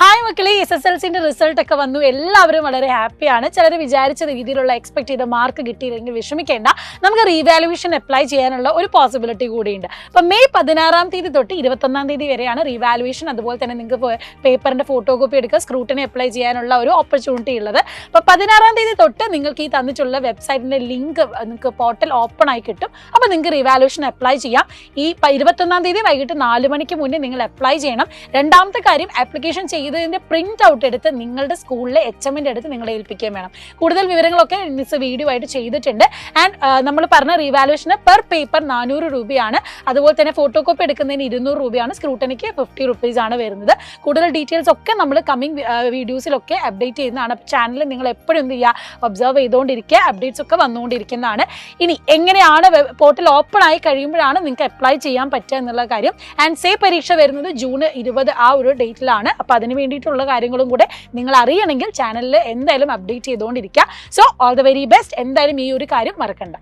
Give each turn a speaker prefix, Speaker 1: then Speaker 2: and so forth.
Speaker 1: Hi മക്കളെ, SSLCന്റെ result ഒക്കെ വന്നു. എല്ലാവരും വളരെ ഹാപ്പിയാണ്. ചിലർ വിചാരിച്ച രീതിയിലുള്ള എക്സ്പെക്ട് ചെയ്ത മാർക്ക് കിട്ടിയില്ലെങ്കിൽ വിഷമിക്കേണ്ട. നമുക്ക് റീവാലുവേഷൻ അപ്ലൈ ചെയ്യാനുള്ള ഒരു പോസിബിലിറ്റി കൂടിയുണ്ട്. അപ്പം മെയ് 16 തൊട്ട് 21 വരെയാണ് റീവാലുവേഷൻ. അതുപോലെ തന്നെ നിങ്ങൾക്ക് പേപ്പറിന്റെ ഫോട്ടോ കോപ്പി എടുക്കുക, സ്ക്രൂട്ടിനി അപ്ലൈ ചെയ്യാനുള്ള ഒരു ഓപ്പർച്യൂണിറ്റി ഉള്ളത്. അപ്പോൾ 16 തൊട്ട് നിങ്ങൾക്ക് ഈ തന്നിട്ടുള്ള വെബ്സൈറ്റിന്റെ ലിങ്ക് നിങ്ങൾക്ക് പോർട്ടൽ ഓപ്പൺ ആയി കിട്ടും. അപ്പോൾ നിങ്ങൾക്ക് റീവാലുവേഷൻ അപ്ലൈ ചെയ്യാം. ഈ 21 വൈകിട്ട് 4 മണിക്ക് മുന്നേ നിങ്ങൾ അപ്ലൈ ചെയ്യണം. രണ്ടാമത്തെ കാര്യം, ആപ്ലിക്കേഷൻ ചെയ്തതിന്റെ പ്രിന്റ് ഔട്ട് എടുത്ത് നിങ്ങളുടെ സ്കൂളിലെ HMന്റെ അടുത്ത് നിങ്ങൾ ഏൽപ്പിക്കുകയും വേണം. കൂടുതൽ വിവരങ്ങളൊക്കെ മിസ് വീഡിയോ ആയിട്ട് ചെയ്തിട്ടുണ്ട്. ആൻഡ് നമ്മൾ പറഞ്ഞ റീവാലുവേഷന് പെർ പേപ്പർ 400 രൂപയാണ്. അതുപോലെ തന്നെ ഫോട്ടോ കോപ്പി എടുക്കുന്നതിന് 200 രൂപയാണ്. സ്ക്രൂട്ടനിക്ക് 50 rupees ആണ് വരുന്നത്. കൂടുതൽ ഡീറ്റെയിൽസ് ഒക്കെ നമ്മൾ കമ്മിങ് വീഡിയോസിലൊക്കെ അപ്ഡേറ്റ് ചെയ്യുന്നതാണ്. ചാനൽ നിങ്ങൾ എപ്പോഴും എന്ത് ചെയ്യുക, ഒബ്സർവ് ചെയ്തുകൊണ്ടിരിക്കുക. അപ്ഡേറ്റ്സ് ഒക്കെ വന്നുകൊണ്ടിരിക്കുന്നതാണ്. ഇനി എങ്ങനെയാണ് പോർട്ടൽ ഓപ്പൺ ആയി കഴിയുമ്പോഴാണ് നിങ്ങൾക്ക് അപ്ലൈ ചെയ്യാൻ പറ്റുക എന്നുള്ള കാര്യം. ആൻഡ് സേ പരീക്ഷ വരുന്നത് ജൂൺ 20 ആ ഒരു ഡേറ്റിലാണ്. അപ്പോൾ അതിന് വേണ്ടിയിട്ടുള്ള കാര്യങ്ങളും കൂടെ നിങ്ങൾ അറിയണമെങ്കിൽ ചാനലിൽ എന്തായാലും അപ്ഡേറ്റ് ചെയ്തുകൊണ്ടിരിക്കുക. So all the very best. എന്തായാലും ഈ ഒരു കാര്യം മറക്കണ്ട.